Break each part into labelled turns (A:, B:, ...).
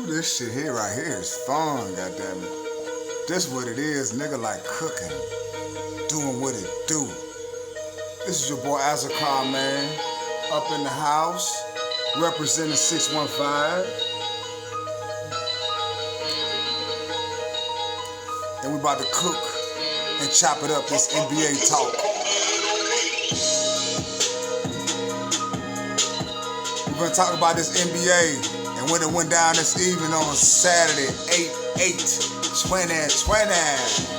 A: This shit here right here is fun, goddammit. This what it is, nigga, like cooking. Doing what it do. This is your boy Azakar, man. Up in the house. Representing 615. And we about to cook and chop it up, this NBA talk. We're gonna talk about this NBA and when it went down this evening on Saturday, 8/8/2020.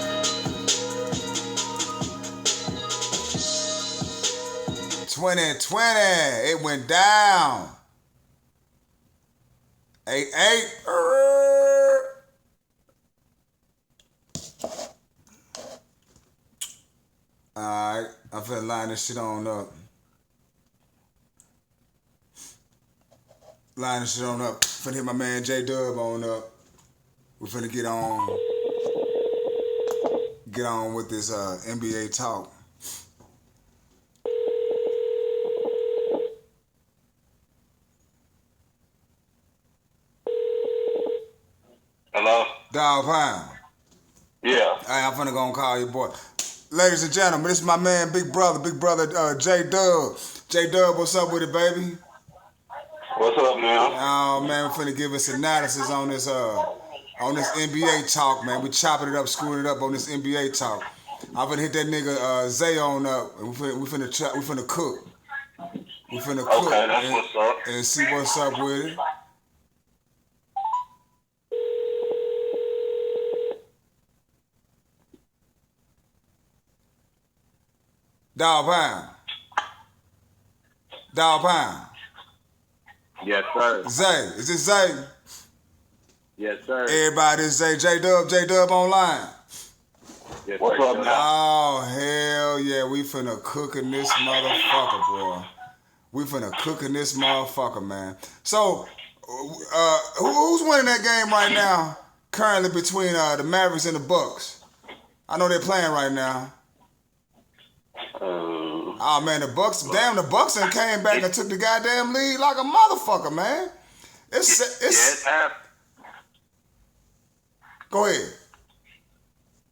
A: 2020, it went down. 8/8. Alright, I'm finna line this shit on up. Line this shit on up. Finna hit my man J-Dub on up. We finna get on with this NBA talk.
B: Hello?
A: Dog Pound.
B: Yeah.
A: Hey, I'm finna go and call your boy. Ladies and gentlemen, this is my man, Big Brother J-Dub. J-Dub, what's up with it, baby?
B: What's up, man?
A: Oh, man, we're finna give us analysis on this NBA talk, man. We chopping it up, screwing it up on this NBA talk. I'm finna hit that nigga Zay on up, and we finna cook. We finna cook
B: Okay, that's what's up.
A: and see what's up with it. Dog Pound.
B: Yes, sir.
A: Zay, is this Zay?
B: Yes, sir.
A: Everybody, this Zay. J-Dub online.
B: Yes, what's up, man?
A: Oh, hell yeah. We finna cooking this motherfucker, boy. We finna cooking this motherfucker, man. So, who's winning that game right now, currently between the Mavericks and the Bucks? I know they're playing right now. Oh, man, the Bucks done came back and took the goddamn lead like a motherfucker, man. It's
B: half.
A: Go ahead.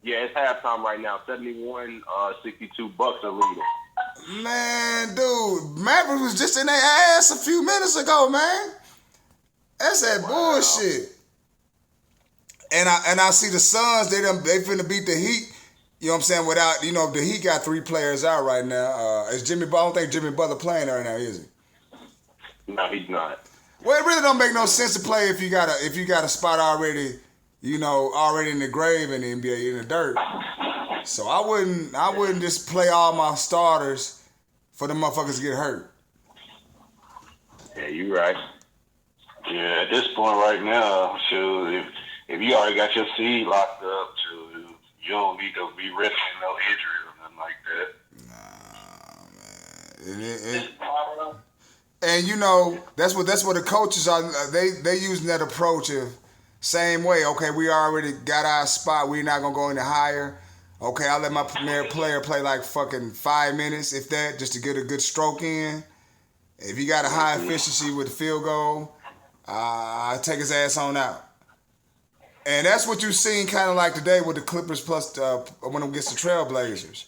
B: Yeah, it's halftime right now. 71-62 Bucks are leading.
A: Man, dude, Mavericks was just in their ass a few minutes ago, man. That's that bullshit. And I see the Suns, they finna beat the Heat. You know what I'm saying? Without, the Heat got 3 players out right now. Is Jimmy Butler? I don't think Jimmy Butler playing right now, is he?
B: No, he's not.
A: Well, it really don't make no sense to play if you got a spot already, already in the grave in the NBA, in the dirt. So I wouldn't just play all my starters for the motherfuckers to get hurt.
B: Yeah, you right. Yeah, at this point right now, shoot, if you already got your seed locked up, you don't need to be risking no injury or nothing like that.
A: Nah, man. And that's what the coaches are. They using that approach of same way. Okay, we already got our spot. We're not gonna go any higher. Okay, I'll let my premier player play like fucking 5 minutes, if that, just to get a good stroke in. If he got a high efficiency with the field goal, I take his ass on out. And that's what you've seen kind of like today with the Clippers plus when it gets the Trailblazers.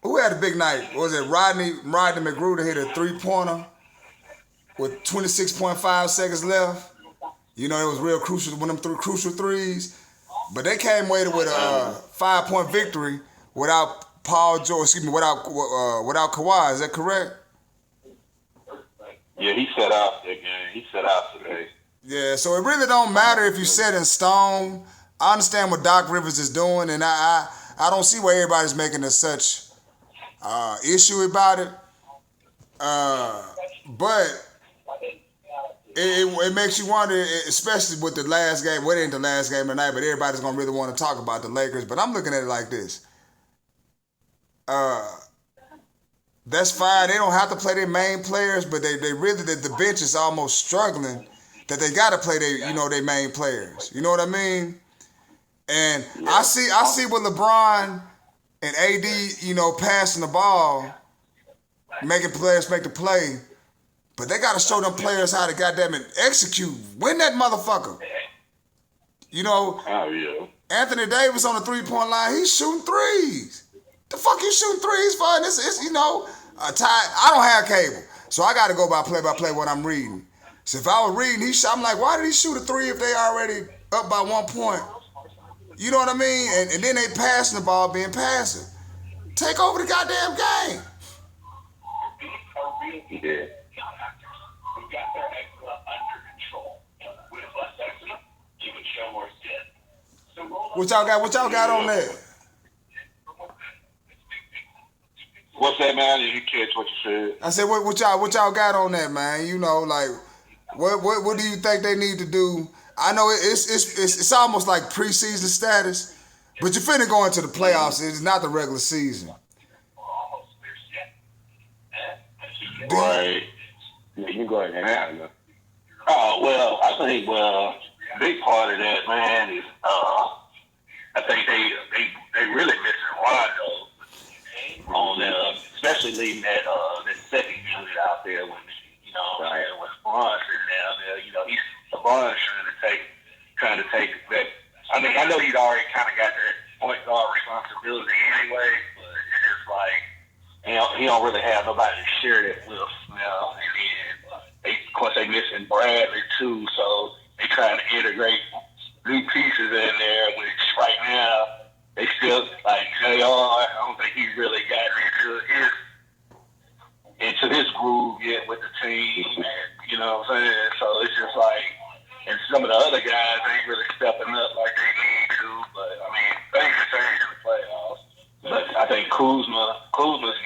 A: Who had a big night? Was it Rodney McGruder hit a 3-pointer with 26.5 seconds left? It was real crucial, one of them crucial threes. But they came away with a 5-point victory without without Kawhi. Is that correct?
B: Yeah, he set out again. He set out today.
A: Yeah, so it really don't matter if you set in stone. I understand what Doc Rivers is doing, and I don't see why everybody's making such issue about it. But it makes you wonder, especially with the last game. Well, it ain't the last game tonight, but everybody's gonna really want to talk about the Lakers. But I'm looking at it like this. That's fine. They don't have to play their main players, but they really, the bench is almost struggling that they got to play their main players. You know what I mean? And I see with LeBron and AD, passing the ball, making players make the play. But they got to show them players how to goddamn it execute. Win that motherfucker. You know,
B: Oh yeah.
A: Anthony Davis on the 3-point line, he's shooting threes. The fuck you shooting threes for? And it's you know, I don't have cable. So I got to go by play what I'm reading. So if I was reading, I'm like, why did he shoot a three if they already up by 1 point? You know what I mean? And then they passing the ball being passive. Take over the goddamn game.
B: Yeah.
A: What y'all got on that?
B: What's that, man? Did you catch what you said?
A: I said, what y'all got on that, man? You know, like, what do you think they need to do? I know it's almost like preseason status, but you're finna go into the playoffs. It's not the regular season.
B: Right.
C: Yeah, you can go ahead and answer.
B: Oh, well, I think, big part of that, man, is I think they really missing Rondo on especially leaving that second unit out there when when Bronson down there. LeBron's trying to take that. I mean, I know he's already kind of got that point guard responsibility anyway, but it's just like he don't really have nobody to share that with now. And then of course they missing Bradley too, so they trying to integrate new pieces in there, which right now they still like JR. I don't think he really got into his groove yet with the team, and you know what I'm saying. So it's just like, and some of the other guys ain't really stepping up like they need to. But I mean, things are changing in the playoffs. But I think Kuzma's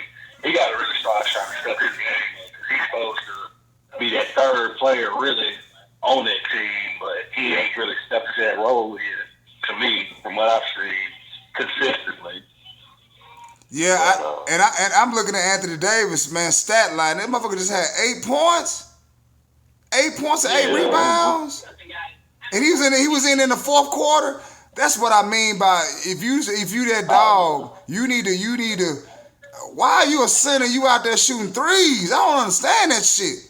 B: he got to really start trying to step his game up. He's supposed to be that third player really on that team, but he ain't really stepped into that role yet, to me, from what I've seen consistently.
A: Yeah, I'm looking at Anthony Davis, man, stat line. That motherfucker just had 8 points. 8 points and 8 rebounds. And he was in the fourth quarter. That's what I mean by if you that dog, you need to why are you a center? You out there shooting threes? I don't understand that shit.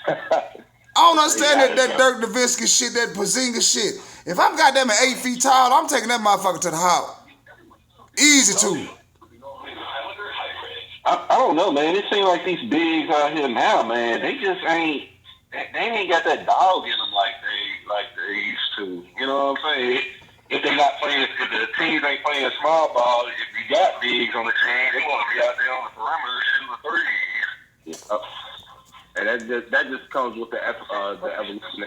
A: I don't understand that Dirk Nowitzki shit, that Porzingis shit. If I'm goddamn 8 feet tall, I'm taking that motherfucker to the house. Easy to.
B: I don't know, man. It seems like these bigs out here now, man, they just ain't got that dog in them like they used to. You know what I'm saying? If they not playing, if the teams ain't playing small ball, if you got bigs on the team, they want to be out there on the perimeter shooting the threes.
C: And that just comes with the evolution.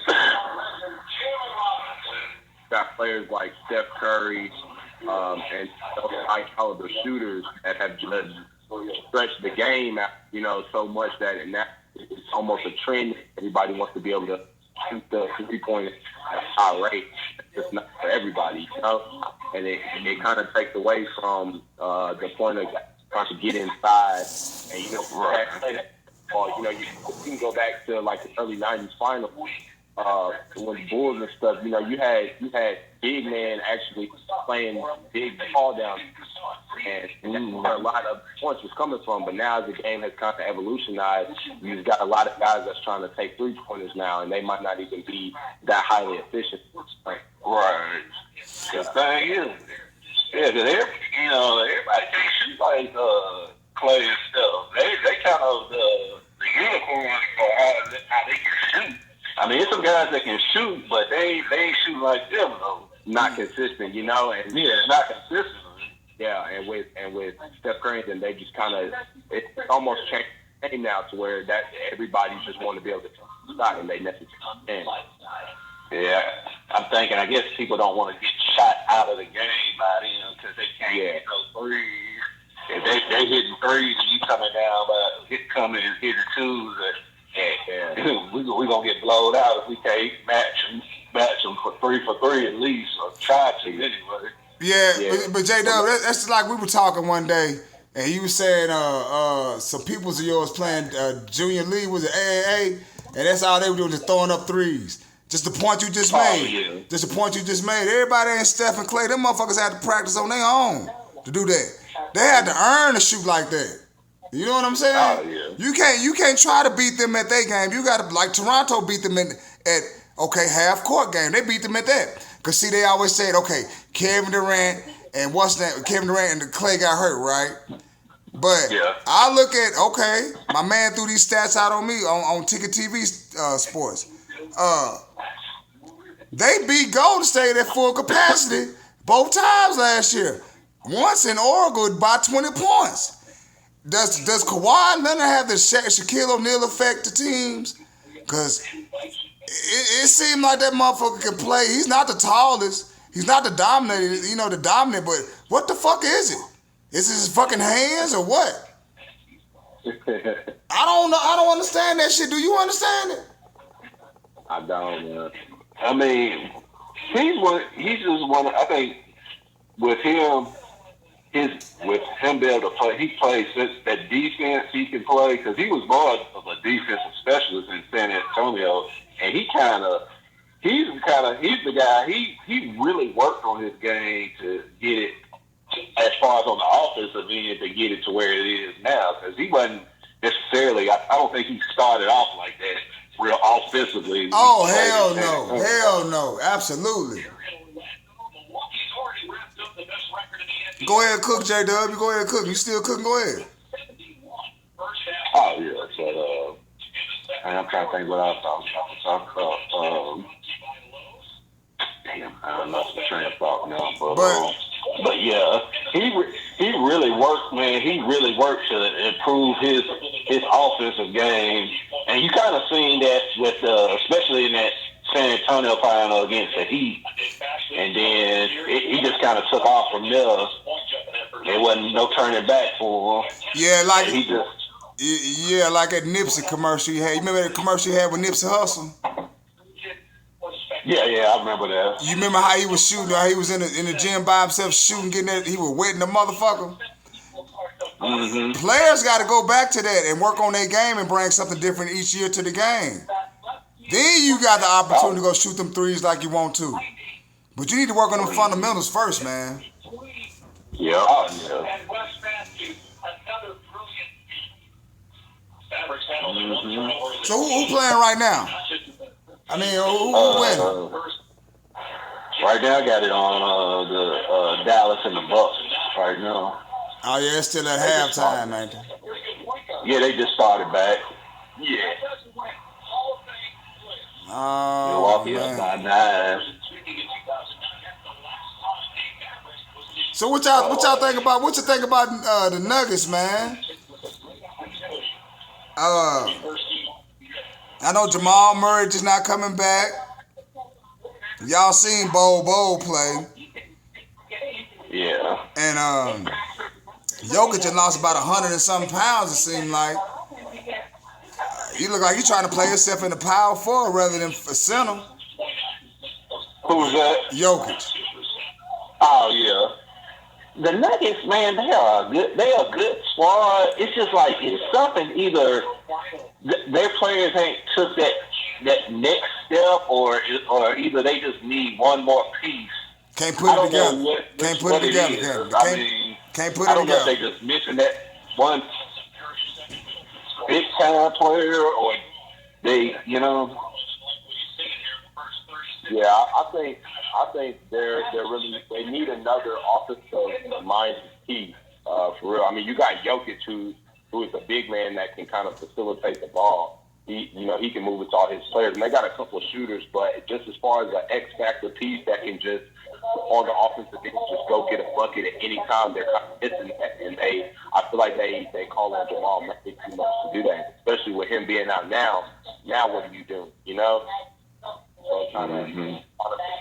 C: Got players like Steph Curry and high caliber shooters that have just stretched the game out, so much that it's almost a trend. Everybody wants to be able to shoot the 3-point at a high rate. It's not for everybody, and it kind of takes away from the point of trying to get inside and play that. You can go back to like the early '90s finals when Bulls and stuff. You had big men actually playing big ball down, and that's where a lot of points was coming from. But now as the game has kind of evolutionized, you've got a lot of guys that's trying to take 3-pointers now, and they might not even be that highly efficient.
B: Right. The thing is, because everybody can't shoot like Clay and stuff. They kind of the unicorns for how they can shoot. I mean, there's some guys that can shoot, but they ain't shooting like them though.
C: Not consistent, and
B: not consistent.
C: Yeah, and with Steph Curry, then they just kind of it's almost changed the game now to where that everybody just want to be able to shot, and they necessarily can.
B: Yeah, I'm thinking. I guess people don't want to get shot out of the game by them because they can't hit no threes. If they hitting threes and you coming down, but coming and hitting twos, we gonna get blowed out if we can't match them for three at least, or try to anyway.
A: Yeah. But J-Dub, that's like we were talking one day, and you were saying some peoples of yours playing junior league, was it AAA, and that's all they were doing, just throwing up threes. Just the point you just made.
B: Yeah.
A: Just the point you just made. Everybody ain't Steph and Clay. Them motherfuckers had to practice on their own to do that. They had to earn to shoot like that. You know what I'm saying?
B: Oh, yeah.
A: You can't try to beat them at their game. You got to, like Toronto beat them at half court game. They beat them at that. Cause see, they always said, okay, Kevin Durant and Kevin Durant and Clay got hurt, right? But
B: Yeah.
A: I look at, okay, my man threw these stats out on me on Ticket TV Sports. They beat Golden State at full capacity both times last year. Once in Oregon by 20 points. Does Kawhi Leonard have the Shaquille O'Neal effect to teams? Because it seemed like that motherfucker can play. He's not the tallest. He's not the dominant, but what the fuck is it? Is it his fucking hands or what? I don't know. I don't understand that shit. Do you understand it?
C: I don't, man.
B: I mean, he's just one. I think with him being able to play, he plays that defense he can play because he was more of a defensive specialist in San Antonio, and he's the guy. He really worked on his game to get it as far as on the offensive end to get it to where it is now because he wasn't necessarily. I don't think he started off like that real offensively.
A: Oh hell no, absolutely. Go ahead, cook, J-Dub. You go ahead, cook. You still cooking? Go ahead.
B: Oh, yeah. So, I'm trying to think what I was talking about. Damn, I lost the train of thought now. But yeah, he really worked, man. He really worked to improve his offensive game. And you kind of seen that with, especially in that San Antonio final against the Heat. And then he just kind of took off from there. There wasn't no turning back for him.
A: Yeah, like
B: he just.
A: Yeah, like that Nipsey commercial you had. You remember that commercial you had with Nipsey Hussle?
B: Yeah, I remember that.
A: You remember how he was shooting? How he was in the gym by himself shooting, getting that? He was wetting the motherfucker.
B: Mm-hmm.
A: Players got to go back to that and work on their game and bring something different each year to the game. Then you got the opportunity to go shoot them threes like you want to. But you need to work on them fundamentals first, man.
B: Yeah.
A: So who playing right now? I mean, who winning?
B: Right now, I got it on the Dallas and the Bucks right now.
A: Oh yeah, it's still at halftime, ain't it?
B: Yeah, they just started back. Yeah.
A: Oh
B: Milwaukee
A: man.
B: up by 9.
A: So what y'all think about? What you think about the Nuggets, man? I know Jamal Murray just not coming back. Y'all seen Bol play.
B: Yeah.
A: And Jokic had lost about 100 and some pounds, it seemed like. You look like you're trying to play yourself in the power forward rather than for center.
B: Who's that?
A: Jokic.
B: Oh, yeah. The Nuggets, man, they are a good squad. It's just like it's something either their players ain't took that next step or either they just need one more piece.
A: Can't put it together. Can't put it together. Can't put it together.
B: I don't know if they just missing that one big time player or they,
C: Yeah, I think they're really they need another offensive minded piece for real. I mean, you got Jokic who is a big man that can kind of facilitate the ball. He can move it to all his players, and they got a couple of shooters. But just as far as an X factor piece that can just on the offensive end just go get a bucket at any time, they're kind of missing that. And I feel like they call on Jamal Murray too much to do that, especially with him being out now. Now what do you do? So kind of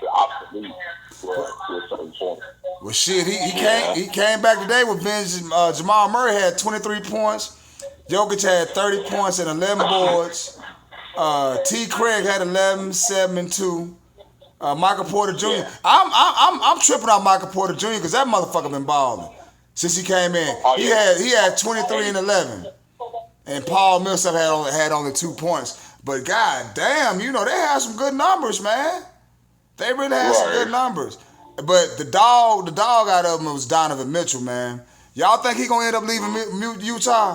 C: obsolete to a certain point.
A: Well, shit, he came back today with vengeance. Jamal Murray had 23 points. Jokic had 30 points and 11 boards. T. Craig had 11, 7, and 2. Michael Porter Jr. Yeah. I'm tripping on Michael Porter Jr. because that motherfucker been balling since he came in.
C: Oh, yeah.
A: He had 23 and 11, and Paul Millsap had only 2 points. But god damn, they have some good numbers, man. They really had some good numbers. But the dog out of them was Donovan Mitchell, man. Y'all think he gonna end up leaving Utah?